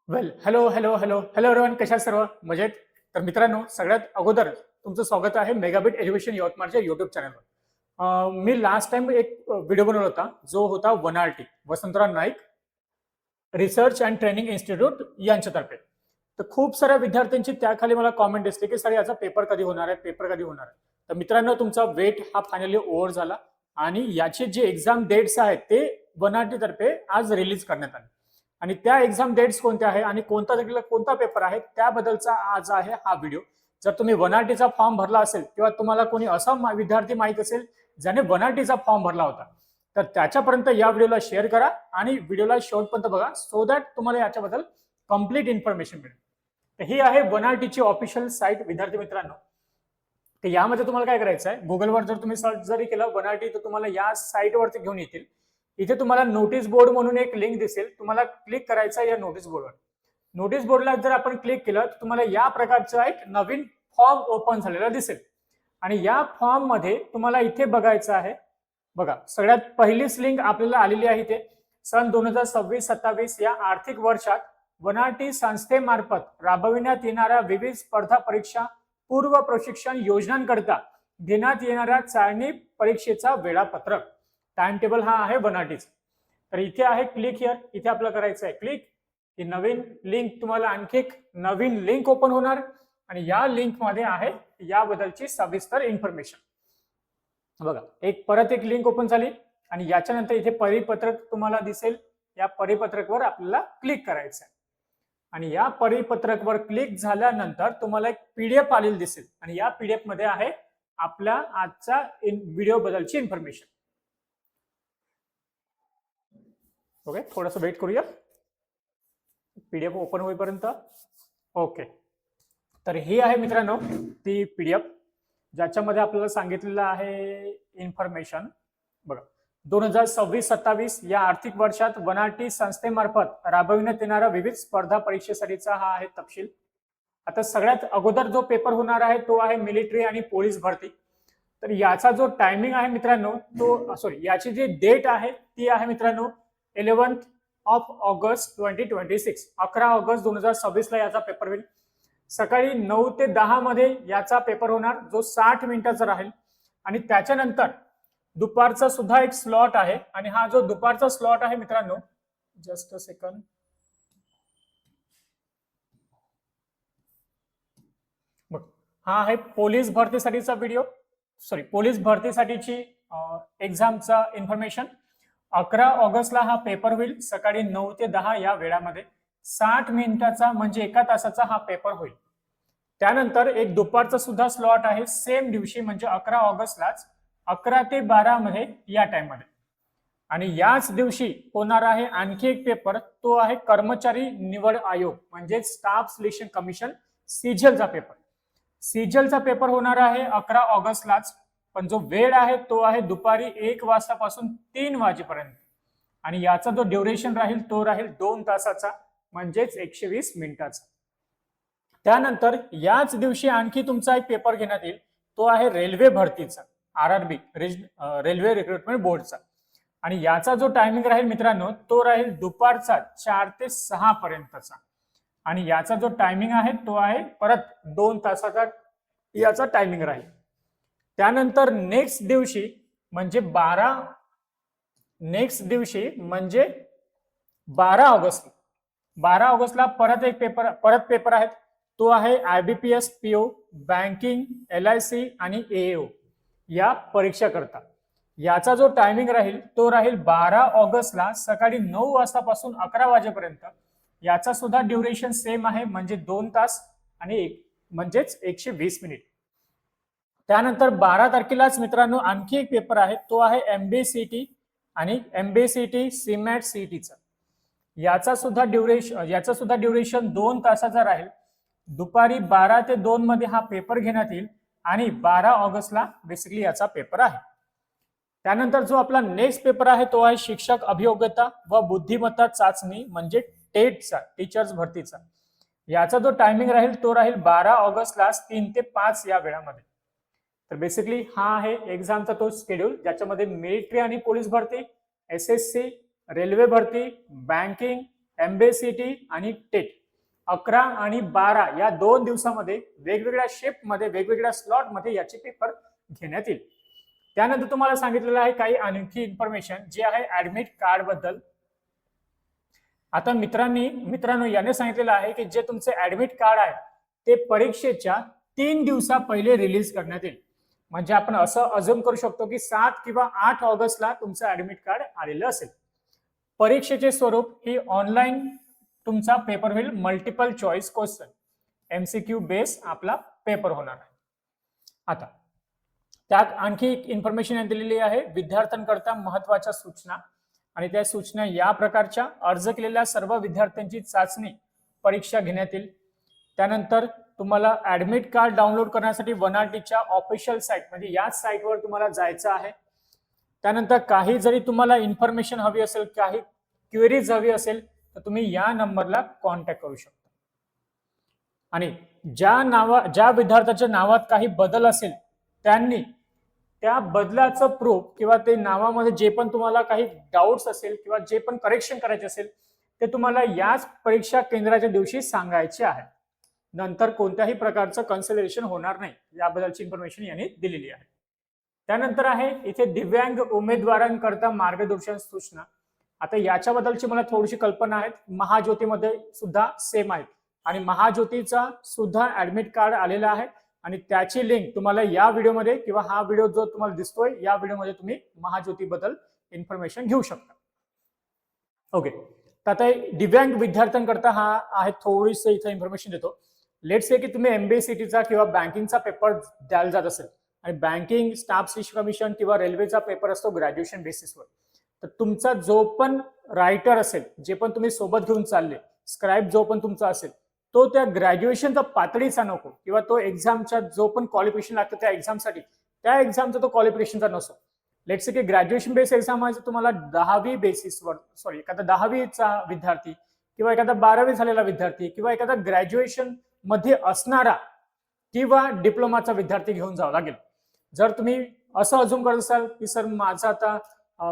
वेल hello hello hello hello everyone, कशा सर्व मजेत? तर मित्रांनो, सगळ्यात अगोदर तुमचं स्वागत आहे मेगाबिट एज्युकेशन यवतमाळच्या युट्यूब चॅनलवर. मी लास्ट टाइम एक व्हिडिओ बनवला होता, जो होता वनआरटी Vasantrao Naik research and training institute यांच्यातर्फे. तर खूप साऱ्या विद्यार्थ्यांची त्याखाली मला कॉमेंट दिसते की सर याचा पेपर कधी होणार आहे, पेपर कधी होणार आहे. तर मित्रांनो, तुमचा वेट हा फायनली ओव्हर झाला आणि याचे जे एक्झाम डेट्स आहेत ते वनआरटी तर्फे आज रिलीज करण्यात आले. आणि त्या एक्झाम डेट्स कोणत्या आहे आणि कोणत्या तारखेला कोणता पेपर आहे त्याबद्दलचा आज आहे हा व्हिडिओ. जर तुम्ही वनआरटीचा फॉर्म भरला असेल किंवा तुम्हाला कोणी असा विद्यार्थी माहित असेल ज्याने वनआरटीचा फॉर्म भरला होता, तर त्याच्यापर्यंत या व्हिडिओला शेअर करा आणि व्हिडिओला शेवटपर्यंत बघा, सो दॅट तुम्हाला याच्याबद्दल कम्प्लीट इन्फॉर्मेशन मिळेल. तर ही आहे वनआरटीची ऑफिशियल साईट विद्यार्थी मित्रांनो. तर यामध्ये तुम्हाला काय करायचं आहे, गुगलवर जर तुम्ही सर्च जरी केलं वनआरटी तर तुम्हाला या साईटवरती घेऊन येतील. इथे तुम्हाला नोटीस बोर्ड म्हणून एक लिंक दिसेल, तुम्हाला क्लिक करायचं आहे या नोटीस बोर्डवर. नोटीस बोर्डला जर आपण क्लिक केलं तर तुम्हाला या प्रकारचा एक नवीन फॉर्म ओपन झालेला दिसेल. आणि या फॉर्म मध्ये तुम्हाला इथे बघायचं आहे, बघा सगळ्यात पहिलीच लिंक आपल्याला आलेली आहे. इथे सन 2026-27 या आर्थिक वर्षात वनआरटी संस्थेमार्फत राबविण्यात येणाऱ्या विविध स्पर्धा परीक्षा पूर्व प्रशिक्षण योजनांकरिता घेण्यात येणाऱ्या चाळणी परीक्षेचा वेळापत्रक टाइम टेबल हा आहे वनआरटीचा. तर इथे आहे क्लिक हिअर, इथे आपल्याला करायचं आहे क्लिक. ही नवीन लिंक, तुम्हाला आणखी एक नवीन लिंक ओपन होणार आणि या लिंक मध्ये आहे याबद्दलची सविस्तर इन्फॉर्मेशन. बघा, परत एक लिंक ओपन झाली आणि याच्यानंतर इथे परिपत्रक तुम्हाला दिसेल. या परिपत्रकवर आपल्याला क्लिक करायचं आहे आणि या परिपत्रकवर क्लिक झाल्यानंतर तुम्हाला एक पीडीएफ आलेली दिसेल आणि या पीडीएफ मध्ये आहे आपल्या आजचा व्हिडिओ बद्दलची इन्फॉर्मेशन. ओके, थोडंसं वेट करूया पीडीएफ ओपन होईपर्यंत. ओके, तर ही आहे मित्रांनो ती पीडीएफ ज्याच्यामध्ये आपल्याला सांगितलेलं आहे इन्फॉर्मेशन. बघा, 2026-27 या आर्थिक वर्षात वनआरटी संस्थेमार्फत राबविण्यात येणाऱ्या विविध स्पर्धा परीक्षेसाठीचा हा आहे तपशील. आता सगळ्यात अगोदर जो पेपर होणार आहे तो आहे मिलिटरी आणि पोलीस भरती. तर याचा जो टायमिंग आहे मित्रांनो, तो याची जी डेट आहे ती आहे मित्रांनो 11 ऑगस्ट 2026. 11 ऑगस्ट 2026 ला याचा पेपर होईल. सकाळी 9 ते 10 मध्ये याचा पेपर होणार, जो 60 मिनिटाचा राहील. आणि त्याच्यानंतर दुपारचा सुद्धा एक स्लॉट आहे आणि हा जो दुपारचा स्लॉट आहे मित्रांनो, जस्ट अ सेकंड, हा आहे पोलीस भरतीसाठीचा व्हिडिओ, पोलीस भरतीसाठीची एक्झामचा इन्फॉर्मेशन. 11 ऑगस्टला हा पेपर होईल सकाळी 9 ते 10 या वेळामध्ये. 60 मिनिटाचा म्हणजे 1 तासाचा हा पेपर होईल. त्यानंतर एक दुपारचा सुद्धा स्लॉट आहे सेम दिवशी म्हणजे 11 ऑगस्टलाच 11 ते 12 मध्ये या टाइम मध्ये. आणि याच दिवशी होणार आहे आणखी एक पेपर, तो आहे कर्मचारी निवड आयोग म्हणजे स्टाफ सिलेक्शन कमिशन सीजीएलचा पेपर. सीजीएलचा पेपर होणार आहे 11 ऑगस्टलाच, पण जो वेळ आहे तो आहे दुपारी 1 वाजतापासून 3 वाजेपर्यंत. आणि याचा जो ड्युरेशन राहील तो राहील 2 तासाचा म्हणजेच 120 मिनिटाचा. त्यानंतर याच दिवशी आणखी तुमचा एक पेपर घेण्यात येईल, तो आहे रेल्वे भरतीचा, आरआरबी रेल्वे रिक्रुटमेंट बोर्डचा. आणि याचा जो टायमिंग राहील मित्रांनो तो राहील दुपारचा 4 ते 6 पर्यंतचा. आणि याचा जो टायमिंग आहे तो आहे परत 2 तासाचा याचा टायमिंग राहील. त्यानंतर नेक्स्ट दिवशी म्हणजे 12 ऑगस्टला परत पेपर आहेत. तो आहे आयबीपीएस पीओ, बँकिंग, एलआयसी आणि एओ या परीक्षा करता. याचा जो टायमिंग राहील तो राहील 12 ऑगस्टला सकाळी 9 वाजतापासून 11 वाजेपर्यंत. याचा सुद्धा ड्युरेशन सेम आहे म्हणजे 2 तास आणि म्हणजेच 120 मिनिट. त्यानंतर 12 तारखेलाच मित्रांनो आणखी एक पेपर आहे, तो आहे एमबीसीटी आणि एमबीसीटी सीमॅट सीईटीचा. याचा सुद्धा ड्युरेशन 2 तासाचा राहील. दुपारी 12 ते 2 मध्ये हा पेपर घेण्यात येईल आणि 12 ऑगस्टला बेसिकली याचा पेपर आहे. त्यानंतर जो आपला नेक्स्ट पेपर आहे तो आहे शिक्षक अभियोग्यता व बुद्धिमत्ता चाचणी म्हणजे टेटचा, टीचर्स भरतीचा. याचा जो टायमिंग राहील तो राहील 12 ऑगस्टला 3 ते 5 या वेळामध्ये. तर बेसिकली हा आहे एक्झामचा तो शेड्यूल ज्याच्यामध्ये मिलिटरी आणि पोलीस भरती, एसएससी, रेल्वे भरती, बँकिंग, एमबीसीटी आणि टेट 11 आणि 12 या 2 दिवसामध्ये वेगवेगळ्या शिफ्टमध्ये वेगवेगळ्या स्लॉटमध्ये याचे पेपर घेण्यात येईल. त्यानंतर तुम्हाला सांगितलेलं आहे काही आणखी इन्फॉर्मेशन जे आहे ऍडमिट कार्ड बद्दल. आता मित्रांनो याने सांगितलेलं आहे की जे तुमचे ऍडमिट कार्ड आहे ते परीक्षेच्या 3 दिवसा पहिले रिलीज करण्यात येईल. म्हणजे आपण असं अज्युम करू शकतो की 7 किंवा 8 ऑगस्टला तुमचं ऍडमिट कार्ड आलेलं असेल. परीक्षेचे स्वरूप ही ऑनलाईन तुमचा पेपर होईल, multiple choice question MCQ base आपला पेपर होणार आहे. आता त्यात आणखी एक इन्फॉर्मेशन दिलेली आहे विद्यार्थ्यांकरता महत्वाच्या सूचना, आणि त्या सूचना या प्रकारच्या अर्ज केलेल्या सर्व विद्यार्थ्यांची चाचणी परीक्षा घेण्यात येईल. त्यानंतर तुम्हाला ऍडमिट कार्ड डाउनलोड करण्यासाठी वनआरटीच्या ऑफिशियल साईट म्हणजे याच साईटवर तुम्हाला जायचं आहे. त्यानंतर काही जरी तुम्हाला इन्फॉर्मेशन हवी असेल, काही क्वेरीज हवी असेल तर तुम्ही या नंबरला कॉन्टॅक्ट करू शकता. आणि ज्या विद्यार्थ्याच्या नावात काही बदल असेल त्यांनी त्या बदलाचं प्रूफ किंवा ते नावामध्ये जे पण तुम्हाला काही डाऊट्स असेल किंवा जे पण करेक्शन करायचे असेल ते तुम्हाला याच परीक्षा केंद्राच्या दिवशी सांगायचे आहे. नंतर कोणत्याही प्रकारचं कन्सिडरेशन होणार नाही याबद्दलची इन्फॉर्मेशन यांनी दिलेली आहे. त्यानंतर आहे इथे दिव्यांग उमेदवारांकरता मार्गदर्शन सूचना. आता याच्याबद्दलची मला थोडीशी कल्पना आहे. महाज्योतीमध्ये सुद्धा सेम आहे आणि महाज्योतीचा सुद्धा ऍडमिट कार्ड आलेला आहे आणि त्याची लिंक तुम्हाला या व्हिडिओमध्ये किंवा हा व्हिडिओ जो तुम्हाला दिसतोय या व्हिडिओमध्ये तुम्ही महाज्योतीबद्दल इन्फॉर्मेशन घेऊ शकता. ओके, तर आता दिव्यांग विद्यार्थ्यांकरता हा आहे थोडीशी इथे इन्फॉर्मेशन देतो. लेट्स से की तुम्ही MBA-CT किंवा बँकिंगचा पेपर द्यायला जात असेल आणि बँकिंग स्टाफ सिलेक्शन कमिशन किंवा रेल्वेचा पेपर असतो ग्रॅज्युएशन बेसिसवर, तर तुमचा जो पण रायटर असेल, जे पण तुम्ही सोबत घेऊन चालले, स्क्राईब जो पण तुमचा असेल तो त्या ग्रॅज्युएशनचा पातळीचा नको किंवा तो एक्झामच्या जो पण क्वालिफिकेशन लागतं त्या एक्झामसाठी त्या एक्झामचा तो क्वालिफिकेशनचा नसो. लेट्स से की ग्रॅज्युएशन बेस एक्झाम आहे तुम्हाला 10वी बेसिसवर, सॉरी एखादा 10वीचा विद्यार्थी किंवा एखादा 12वी झालेला विद्यार्थी किंवा एखादा ग्रॅज्युएशन मध्ये असणारा किंवा डिप्लोमाचा विद्यार्थी घेऊन जावं लागेल. जर तुम्ही असं अजून करत असाल की सर माझा आता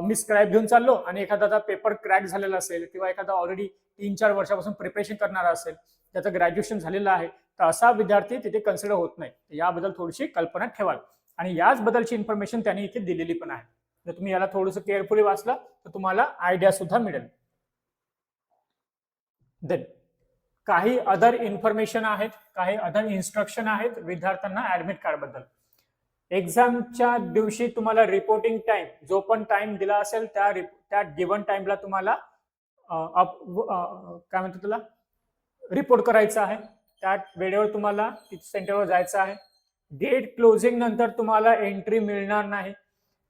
मी स्क्राईब घेऊन चाललो आणि एखादा पेपर क्रॅक झालेला असेल किंवा एखादा ऑलरेडी 3-4 वर्षापासून प्रिपरेशन करणारा असेल, त्याचं ग्रॅज्युएशन झालेलं आहे, तर असा विद्यार्थी तिथे कन्सिडर होत नाही. याबद्दल थोडीशी कल्पना ठेवाल आणि याच बद्दलची इन्फॉर्मेशन त्यांनी इथे दिलेली पण आहे. जर तुम्ही याला थोडंसं केअरफुली वाचला तर तुम्हाला आयडिया सुद्धा मिळेल. देन काही अदर इन्फॉर्मेशन आहेत, काही अदर इन्स्ट्रक्शन आहेत विद्यार्थ्यांना ऍडमिट कार्ड बद्दल. एक्झामच्या दिवशी तुम्हाला रिपोर्टिंग टाइम जो पण टाइम दिला असेल त्या गिव्हन टाइमला तुम्हाला काय म्हणतो तुला रिपोर्ट करायचा आहे. त्या वेळेवर तुम्हाला सेंटरवर जायचं आहे. गेट क्लोजिंग नंतर तुम्हाला एंट्री मिळणार नाही.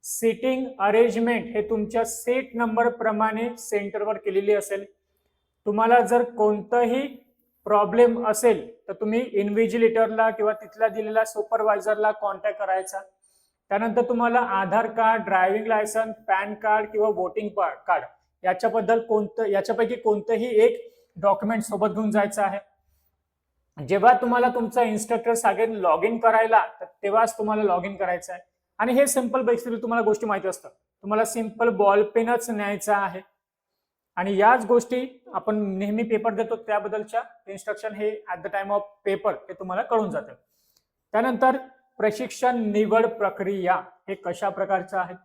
सीटिंग अरेंजमेंट हे तुमच्या सीट नंबर प्रमाणे सेंटरवर केलेली असेल. तुम्हाला जर कोणताही प्रॉब्लेम असेल तर तुम्ही इन्व्हिजिलेटरला किंवा तिथला दिलेल्या सुपरवायझरला कॉन्टॅक्ट करायचा. त्यानंतर तुम्हाला Aadhaar card, driving licence, PAN card किंवा वोटिंग कार्ड याच्यापैकी कोणतंही एक डॉक्युमेंट सोबत घेऊन जायचं आहे. जेव्हा तुम्हाला तुमचा इन्स्ट्रक्टर सांगेल लॉग इन करायला तर तेव्हाच तुम्हाला लॉग इन करायचं आहे. आणि हे सिंपल बेसिकली तुम्हाला गोष्टी माहिती असतात. तुम्हाला सिंपल बॉल पेनच न्यायचा आहे आणि याच गोष्टी आपण नेहमी पेपर देतो त्याबद्दलच्या इन्स्ट्रक्शन हे at the time of paper हे तुम्हाला कळून जातं. त्यानंतर प्रशिक्षण निवड प्रक्रिया हे कशा प्रकारचं आहे.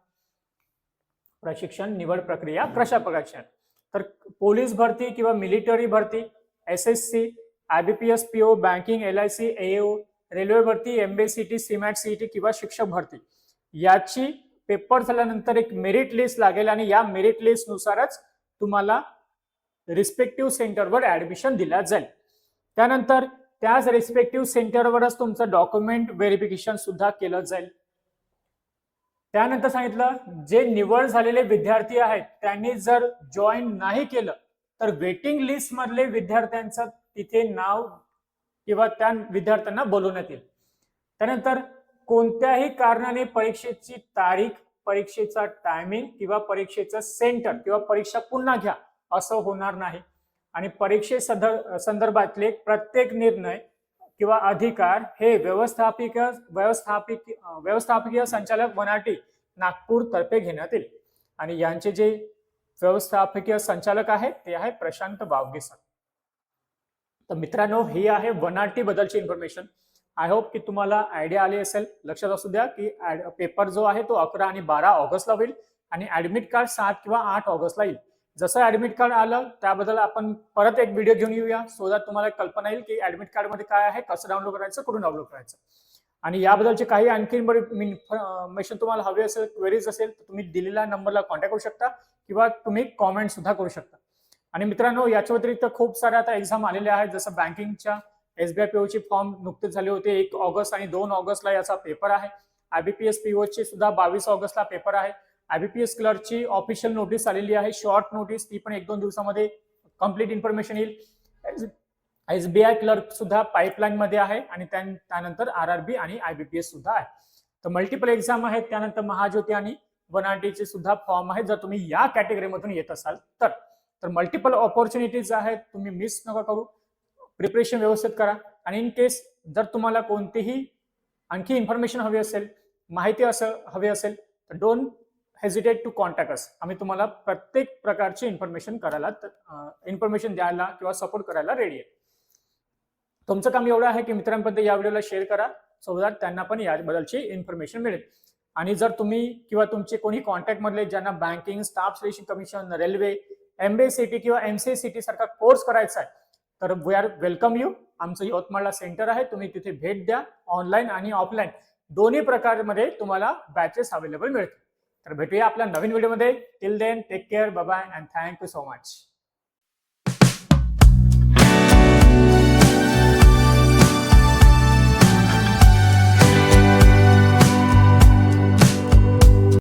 प्रशिक्षण निवड प्रक्रिया कशा प्रकारची आहे तर पोलीस भरती किंवा मिलिटरी भरती, SSC, IBPS, PO, banking, LIC, AO, railway भरती, MBA-CT, CMAT, CET किंवा शिक्षक भरती याची पेपर झाल्यानंतर एक मेरिट लिस्ट लागेल आणि या मेरिट लिस्ट नुसारच तुम्हाला रिस्पेक्टिव्ह सेंटरवर ऍडमिशन दिला जाईल. त्यानंतर त्याच रिस्पेक्टिव्ह सेंटरवरच तुमचं डॉक्युमेंट व्हेरिफिकेशन सुद्धा केलं जाईल. त्यानंतर सांगितलं जे निवड झालेले विद्यार्थी आहेत त्यांनी जर जॉईन नाही केलं तर वेटिंग लिस्ट मधले विद्यार्थ्यांचं तिथे नाव किंवा त्या विद्यार्थ्यांना बोलवण्यात येईल. त्यानंतर कोणत्याही कारणाने परीक्षेची तारीख, परीक्षेचा टायमिंग किंवा परीक्षेचं सेंटर किंवा परीक्षा पुन्हा घ्या असं होणार नाही. आणि परीक्षेसंदर्भातले प्रत्येक निर्णय किंवा अधिकार हे व्यवस्थापकीय संचालक वनाटी नागपूर तर्फे घेण्यात येईल. आणि यांचे जे व्यवस्थापकीय संचालक आहेत ते आहे प्रशांत वावगे सर. तर मित्रांनो, ही आहे 1RT बद्दलची इन्फॉर्मेशन. आय होप की तुम्हाला आयडिया आली असेल. लक्षात असू द्या की पेपर जो आहे तो 11 आणि 12 ऑगस्टला होईल आणि ऍडमिट कार्ड 7 किंवा 8 ऑगस्टला येईल. जसं ऍडमिट कार्ड आलं त्याबद्दल आपण परत एक व्हिडिओ घेऊन येऊया, सो दॅट तुम्हाला कल्पना येईल की ऍडमिट कार्ड मध्ये काय आहे, कसं डाउनलोड करायचं, कुठून डाउनलोड करायचं. आणि याबद्दलचे काही आणखी इन्फॉर्मेशन तुम्हाला हवी असेल, क्वेरीज असेल, तर तुम्ही दिलेल्या नंबरला कॉन्टॅक्ट करू शकता किंवा तुम्ही कॉमेंट सुद्धा करू शकता. आणि मित्रांनो, याच्या व्यतिरिक्त खूप साऱ्या आता एक्झाम आलेल्या आहेत. जसं बँकिंगच्या SBI PO चे फॉर्म नुकतेच झाले होते. 1 ऑगस्ट आणि 2 ऑगस्टला याचा पेपर आहे. IBPS PO चे सुद्धा 22 ऑगस्टला पेपर आहे. IBPS क्लर्कची ऑफिशियल नोटीस आलेली आहे, शॉर्ट नोटीस, ती पण 1-2 दिवसामध्ये कंप्लीट इन्फॉर्मेशन येईल. SBI क्लर्क सुद्धा पाईपलाईन मध्ये आहे आणि त्यानंतर RRB आणि IBPS सुद्धा आहे. तर मल्टिपल एक्झाम आहेत. त्यानंतर महाज्योती आणि 1RT चे सुद्धा फॉर्म आहेत, जर तुम्ही या कॅटेगरीमधून येत असाल तर मल्टिपल ऑपॉर्च्युनिटीज आहेत, तुम्ही मिस नका करू. प्रिपरेशन व्यवस्थित करा. आणि इन केस जर तुम्हाला कोणतीही आणखी इन्फॉर्मेशन हवी असेल, माहिती हवी असेल, तर डोंट हेजिटेट टू कॉन्टॅक्ट अस. आम्ही तुम्हाला प्रत्येक प्रकारची इन्फॉर्मेशन द्यायला किंवा सपोर्ट करायला रेडी आहे. तुमचं काम एवढं आहे की मित्रांपर्यंत या व्हिडिओला शेअर करा, सो दॅट त्यांना पण याबद्दलची इन्फॉर्मेशन मिळेल. आणि जर तुम्ही किंवा तुमचे कोणी कॉन्टॅक्ट मधले ज्यांना banking, staff selection commission, railway, MBA CT किंवा MCA CT सारखा कोर्स करायचा आहे, तर वी आर वेलकम यू. आमचं यवतमाळला सेंटर आहे, तुम्ही तिथे भेट द्या. ऑनलाईन आणि ऑफलाईन दोन्ही प्रकारमध्ये तुम्हाला बॅचेस अवेलेबल मिळतील. तर भेटूया आपल्या नवीन व्हिडिओमध्ये. Till then take care, bye bye and thank you so much.